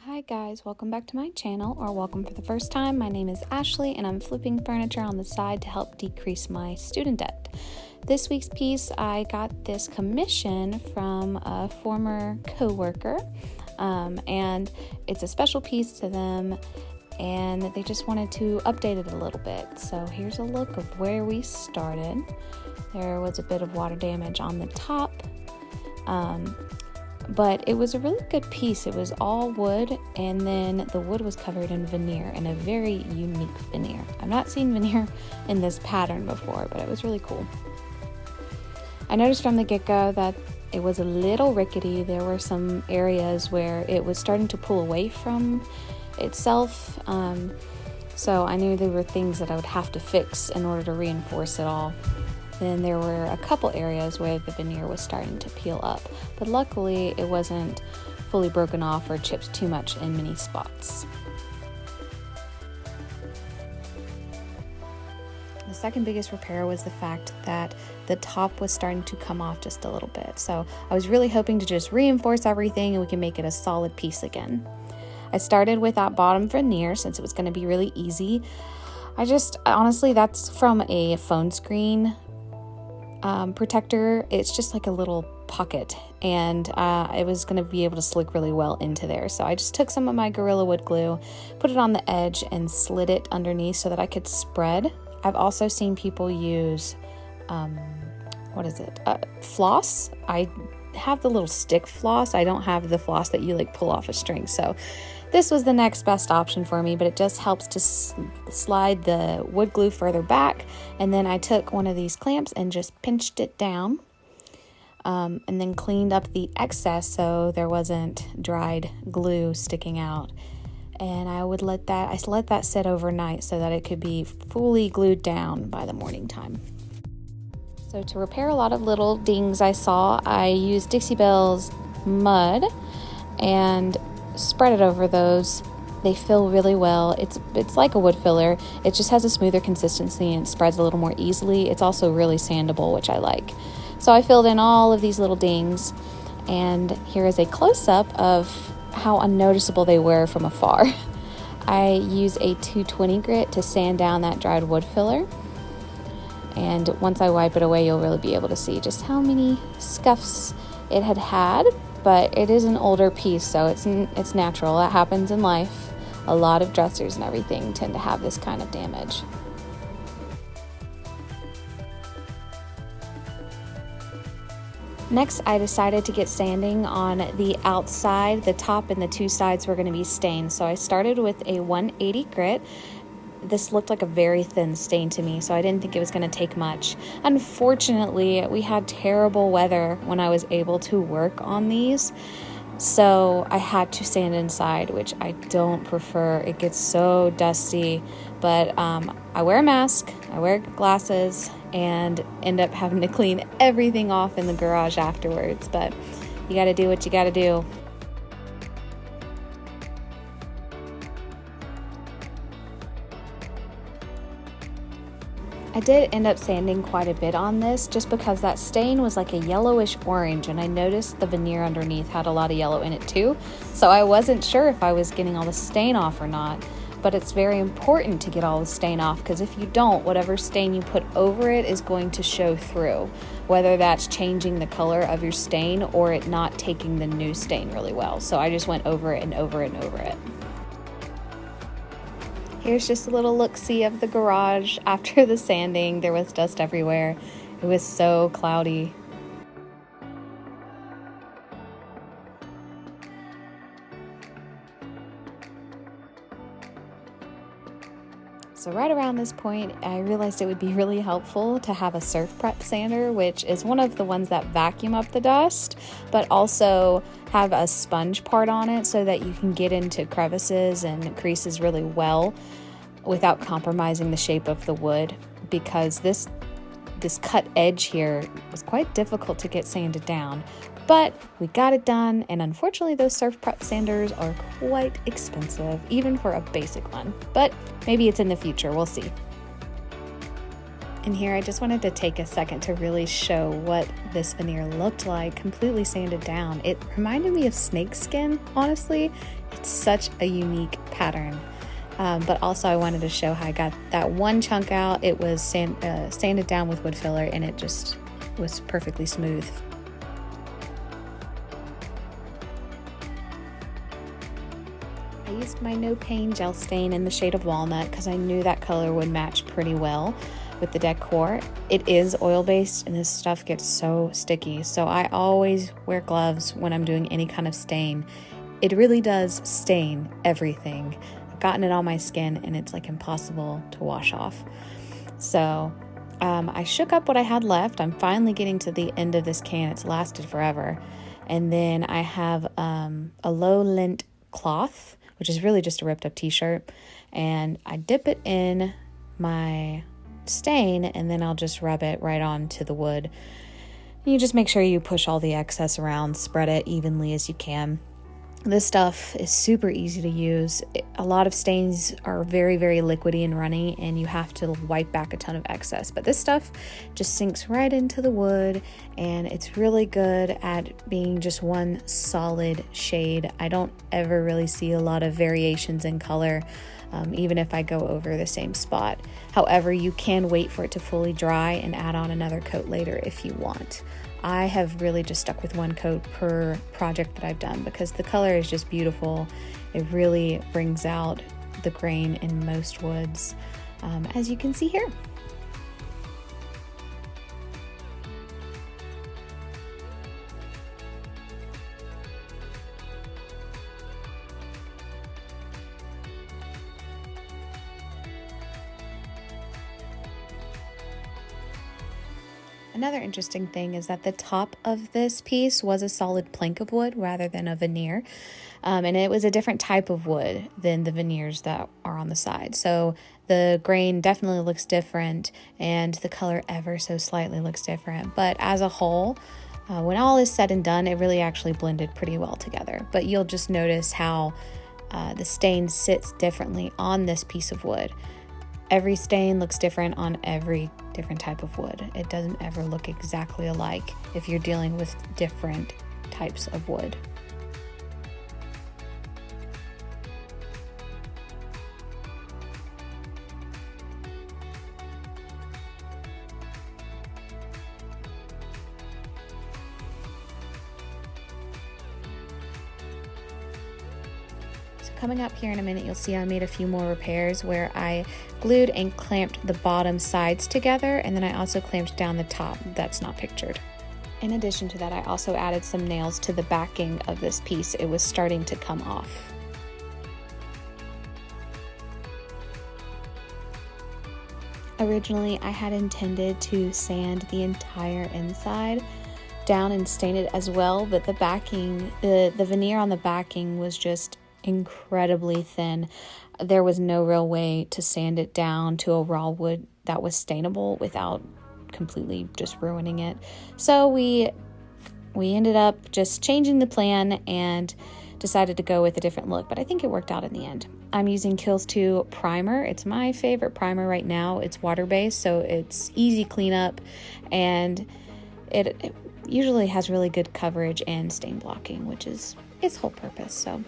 Hi guys, welcome back to my channel, or welcome for the first time. My name is Ashley and I'm flipping furniture on the side to help decrease my student debt. This week's piece, I got this commission from a former coworker, and it's a special piece to them and they just wanted to update it a little bit. So here's a look of where we started. There was a bit of water damage on the top, but it was a really good piece. It was all wood, and then the wood was covered in veneer, and a very unique veneer. I've not seen veneer in this pattern before, but it was really cool. I noticed from the get-go that it was a little rickety. There were some areas where it was starting to pull away from itself, so I knew there were things that I would have to fix in order to reinforce it all. Then there were a couple areas where the veneer was starting to peel up, but luckily it wasn't fully broken off or chipped too much in many spots. The second biggest repair was the fact that the top was starting to come off just a little bit. So I was really hoping to just reinforce everything and we can make it a solid piece again. I started with that bottom veneer since it was going to be really easy. Honestly, that's from a phone screen protector. It's just like a little pocket, and it was going to be able to slick really well into there. So I just took some of my Gorilla Wood glue, put it on the edge, and slid it underneath so that I could spread. I've also seen people use floss. I have the little stick floss. I don't have the floss that you like pull off a string. So this was the next best option for me, but it just helps to slide the wood glue further back. And then I took one of these clamps and just pinched it down, and then cleaned up the excess so there wasn't dried glue sticking out. And I let that sit overnight so that it could be fully glued down by the morning time. So to repair a lot of little dings I saw, I used Dixie Belle's mud and spread it over those. They fill really well. It's like a wood filler. It just has a smoother consistency and it spreads a little more easily. It's also really sandable, which I like. So I filled in all of these little dings, and here is a close-up of how unnoticeable they were from afar. I use a 220 grit to sand down that dried wood filler, and once I wipe it away, you'll really be able to see just how many scuffs it had. But it is an older piece, so it's natural. That happens in life. A lot of dressers and everything tend to have this kind of damage. Next, I decided to get sanding on the outside. The top and the two sides were going to be stained, so I started with a 180 grit. This looked like a very thin stain to me, so I didn't think it was going to take much. Unfortunately, we had terrible weather when I was able to work on these, so I had to sand inside, which I don't prefer. It gets so dusty, but I wear a mask, I wear glasses, and end up having to clean everything off in the garage afterwards, but you gotta do what you gotta do. I did end up sanding quite a bit on this just because that stain was like a yellowish orange, and I noticed the veneer underneath had a lot of yellow in it too, so I wasn't sure if I was getting all the stain off or not. But it's very important to get all the stain off, because if you don't, whatever stain you put over it is going to show through, whether that's changing the color of your stain or it not taking the new stain really well. So I just went over it and over it and over it. Here's just a little look-see of the garage after the sanding. There was dust everywhere. It was so cloudy. So right around this point, I realized it would be really helpful to have a surf prep sander, which is one of the ones that vacuum up the dust, but also have a sponge part on it so that you can get into crevices and creases really well without compromising the shape of the wood, because this cut edge here was quite difficult to get sanded down. But we got it done, and unfortunately those surf prep sanders are quite expensive, even for a basic one. But maybe it's in the future, we'll see. And here I just wanted to take a second to really show what this veneer looked like, completely sanded down. It reminded me of snake skin, honestly. It's such a unique pattern. But also I wanted to show how I got that one chunk out. It was sanded down with wood filler, and it just was perfectly smooth. I used my No Pain gel stain in the shade of walnut because I knew that color would match pretty well with the decor. It is oil-based, and this stuff gets so sticky, so I always wear gloves when I'm doing any kind of stain. It really does stain everything. I've gotten it on my skin, and it's like impossible to wash off. So I shook up what I had left. I'm finally getting to the end of this can. It's lasted forever. And then I have a low lint cloth, which is really just a ripped up t-shirt, and I dip it in my stain, and then I'll just rub it right onto the wood. You just make sure you push all the excess around, spread it evenly as you can. This stuff is super easy to use. A lot of stains are very, very liquidy and runny, and you have to wipe back a ton of excess. But this stuff just sinks right into the wood, and it's really good at being just one solid shade. I don't ever really see a lot of variations in color, even if I go over the same spot. However, you can wait for it to fully dry and add on another coat later if you want. I have really just stuck with one coat per project that I've done because the color is just beautiful. It really brings out the grain in most woods, as you can see here. Another interesting thing is that the top of this piece was a solid plank of wood rather than a veneer. And it was a different type of wood than the veneers that are on the side. So the grain definitely looks different, and the color ever so slightly looks different. But as a whole, when all is said and done, it really actually blended pretty well together. But you'll just notice how the stain sits differently on this piece of wood. Every stain looks different on every different type of wood. It doesn't ever look exactly alike if you're dealing with different types of wood. Coming up here in a minute, you'll see I made a few more repairs where I glued and clamped the bottom sides together, and then I also clamped down the top. That's not pictured. In addition to that, I also added some nails to the backing of this piece. It was starting to come off. Originally, I had intended to sand the entire inside down and stain it as well, but the backing, the veneer on the backing was just incredibly thin. There was no real way to sand it down to a raw wood that was stainable without completely just ruining it. So we ended up just changing the plan and decided to go with a different look, but I think it worked out in the end. I'm using Kills 2 primer. It's my favorite primer right now. It's water-based, so it's easy cleanup, and it usually has really good coverage and stain blocking, which is its whole purpose. So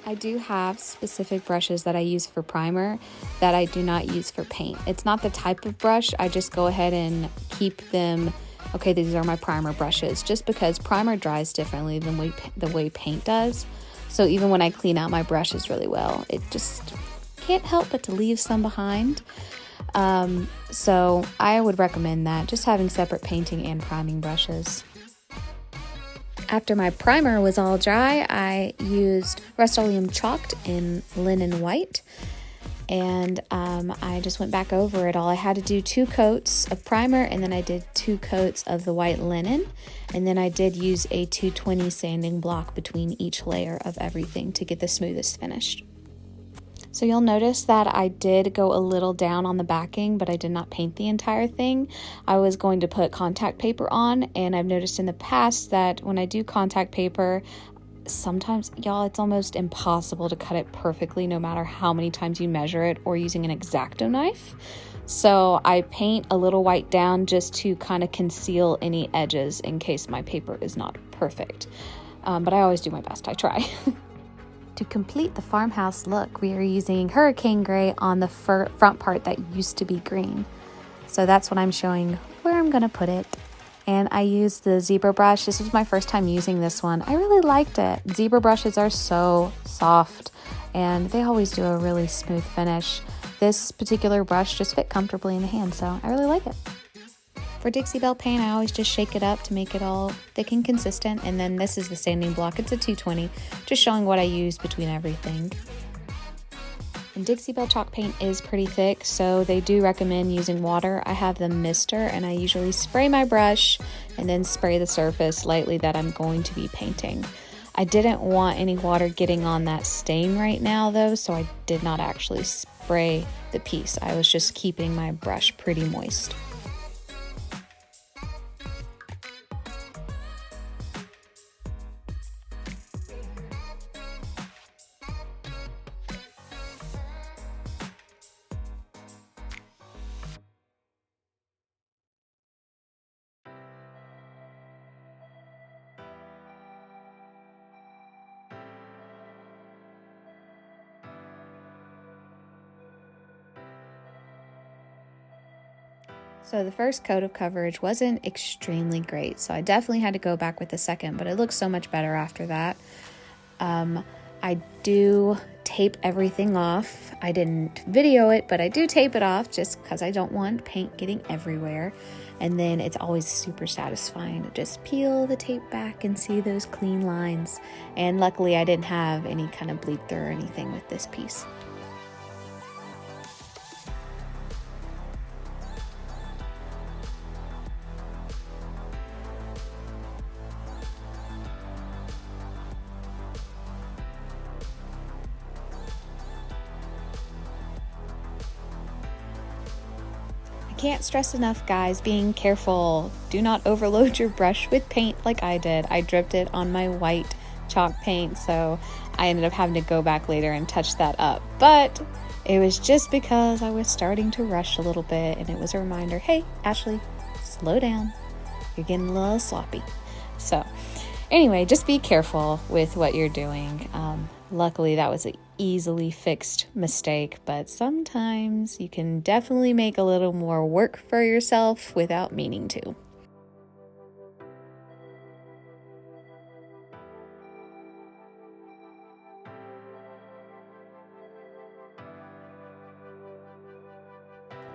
I do have specific brushes that I use for primer that I do not use for paint. It's not the type of brush. I just go ahead and keep them. Okay, these are my primer brushes, just because primer dries differently than the way paint does. So even when I clean out my brushes really well, it just can't help but to leave some behind. So I would recommend that, just having separate painting and priming brushes. After my primer was all dry, I used Rust-Oleum chalked in linen white, and I just went back over it all. I had to do 2 coats of primer, and then I did 2 coats of the white linen, and then I did use a 220 sanding block between each layer of everything to get the smoothest finish. So you'll notice that I did go a little down on the backing, but I did not paint the entire thing. I was going to put contact paper on, and I've noticed in the past that when I do contact paper, sometimes, y'all, it's almost impossible to cut it perfectly no matter how many times you measure it or using an X-Acto knife. So I paint a little white down just to kind of conceal any edges in case my paper is not perfect. But I always do my best. I try. To complete the farmhouse look, we are using hurricane gray on the front part that used to be green. So that's what I'm showing where I'm going to put it. And I used the zebra brush. This was my first time using this one. I really liked it. Zebra brushes are so soft and they always do a really smooth finish. This particular brush just fit comfortably in the hand, so I really like it. For Dixie Belle paint, I always just shake it up to make it all thick and consistent. And then this is the sanding block. It's a 220, just showing what I use between everything. And Dixie Belle chalk paint is pretty thick, so they do recommend using water. I have the mister, and I usually spray my brush and then spray the surface lightly that I'm going to be painting. I didn't want any water getting on that stain right now though, so I did not actually spray the piece. I was just keeping my brush pretty moist. So the first coat of coverage wasn't extremely great, so I definitely had to go back with the second, but it looks so much better after that. I do tape everything off. I didn't video it, but I do tape it off just because I don't want paint getting everywhere. And then it's always super satisfying to just peel the tape back and see those clean lines. And luckily I didn't have any kind of bleed through or anything with this piece. Can't stress enough, guys, being careful. Do not overload your brush with paint like I did. I dripped it on my white chalk paint, so I ended up having to go back later and touch that up. But it was just because I was starting to rush a little bit, and it was a reminder, hey, Ashley, slow down. You're getting a little sloppy. So anyway, just be careful with what you're doing. Luckily, that was an easily fixed mistake, but sometimes you can definitely make a little more work for yourself without meaning to.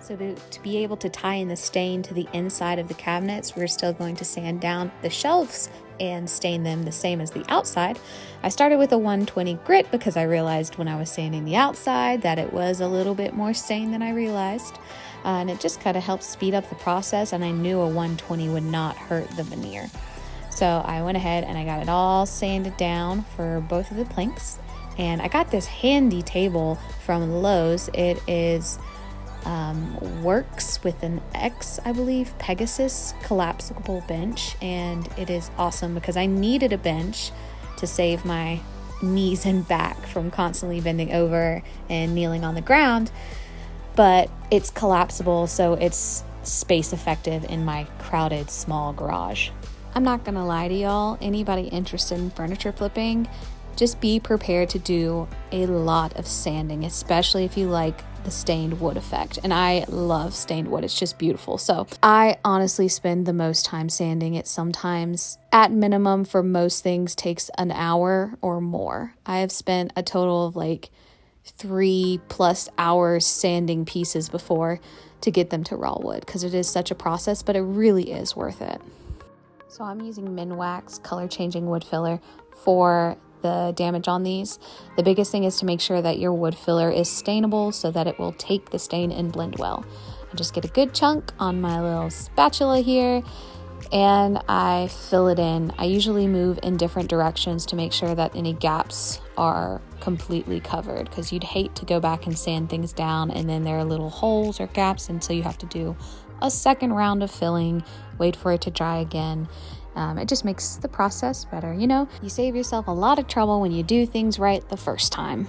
So to be able to tie in the stain to the inside of the cabinets, we're still going to sand down the shelves and stain them the same as the outside. I started with a 120 grit because I realized when I was sanding the outside that it was a little bit more stained than I realized. And it just kind of helps speed up the process, and I knew a 120 would not hurt the veneer. So I went ahead and I got it all sanded down for both of the planks. And I got this handy table from Lowe's. It is Works with an X, I believe, Pegasus collapsible bench, and it is awesome because I needed a bench to save my knees and back from constantly bending over and kneeling on the ground, but it's collapsible, so it's space effective in my crowded small garage. I'm not gonna lie to y'all, anybody interested in furniture flipping, just be prepared to do a lot of sanding, especially if you like the stained wood effect. And I love stained wood. It's just beautiful. So I honestly spend the most time sanding it. Sometimes at minimum for most things takes an hour or more. I have spent a total of like 3+ hours sanding pieces before to get them to raw wood because it is such a process, but it really is worth it. So I'm using Minwax color changing wood filler for the damage on these. The biggest thing is to make sure that your wood filler is stainable so that it will take the stain and blend well. I just get a good chunk on my little spatula here and I fill it in. I usually move in different directions to make sure that any gaps are completely covered because you'd hate to go back and sand things down and then there are little holes or gaps, and so you have to do a second round of filling, wait for it to dry again, It just makes the process better. You save yourself a lot of trouble when you do things right the first time.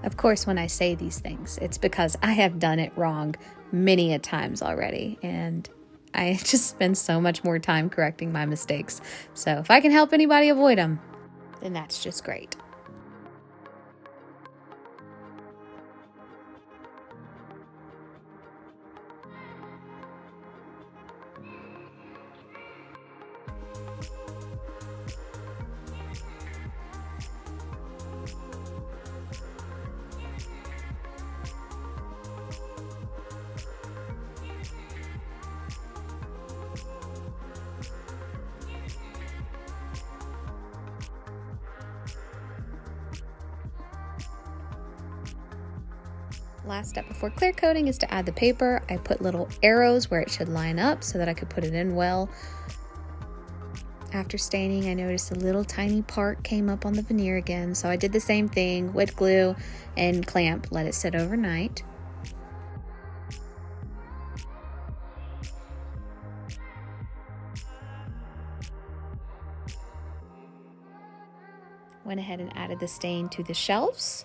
Of course, when I say these things, it's because I have done it wrong many a times already, and I just spend so much more time correcting my mistakes. So if I can help anybody avoid them, then that's just great. Last step before clear coating is to add the paper. I put little arrows where it should line up so that I could put it in well. After staining, I noticed a little tiny part came up on the veneer again, so I did the same thing, wet glue and clamp, let it sit overnight. Went ahead and added the stain to the shelves.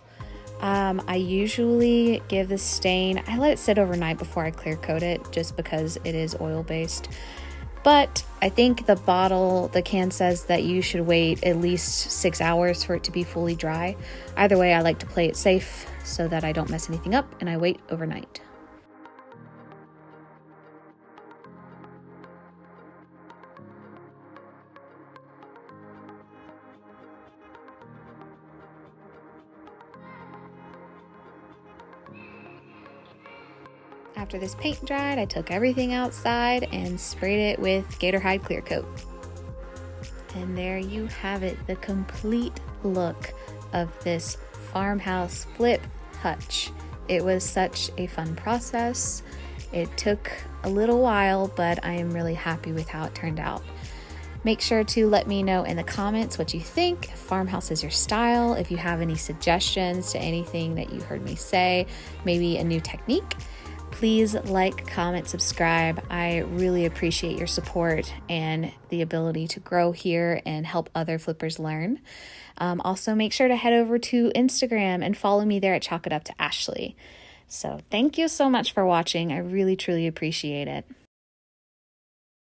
I usually give the stain, I let it sit overnight before I clear coat it just because it is oil based. But I think the can says that you should wait at least 6 hours for it to be fully dry. Either way, I like to play it safe so that I don't mess anything up, and I wait overnight. After this paint dried, I took everything outside and sprayed it with Gator Hide Clear Coat. And there you have it, the complete look of this farmhouse flip hutch. It was such a fun process. It took a little while, but I am really happy with how it turned out. Make sure to let me know in the comments what you think, if farmhouse is your style, if you have any suggestions to anything that you heard me say, maybe a new technique. Please like, comment, subscribe. I really appreciate your support and the ability to grow here and help other flippers learn. Also, make sure to head over to Instagram and follow me there at Chalk It Up to Ashley. So thank you so much for watching. I really, truly appreciate it.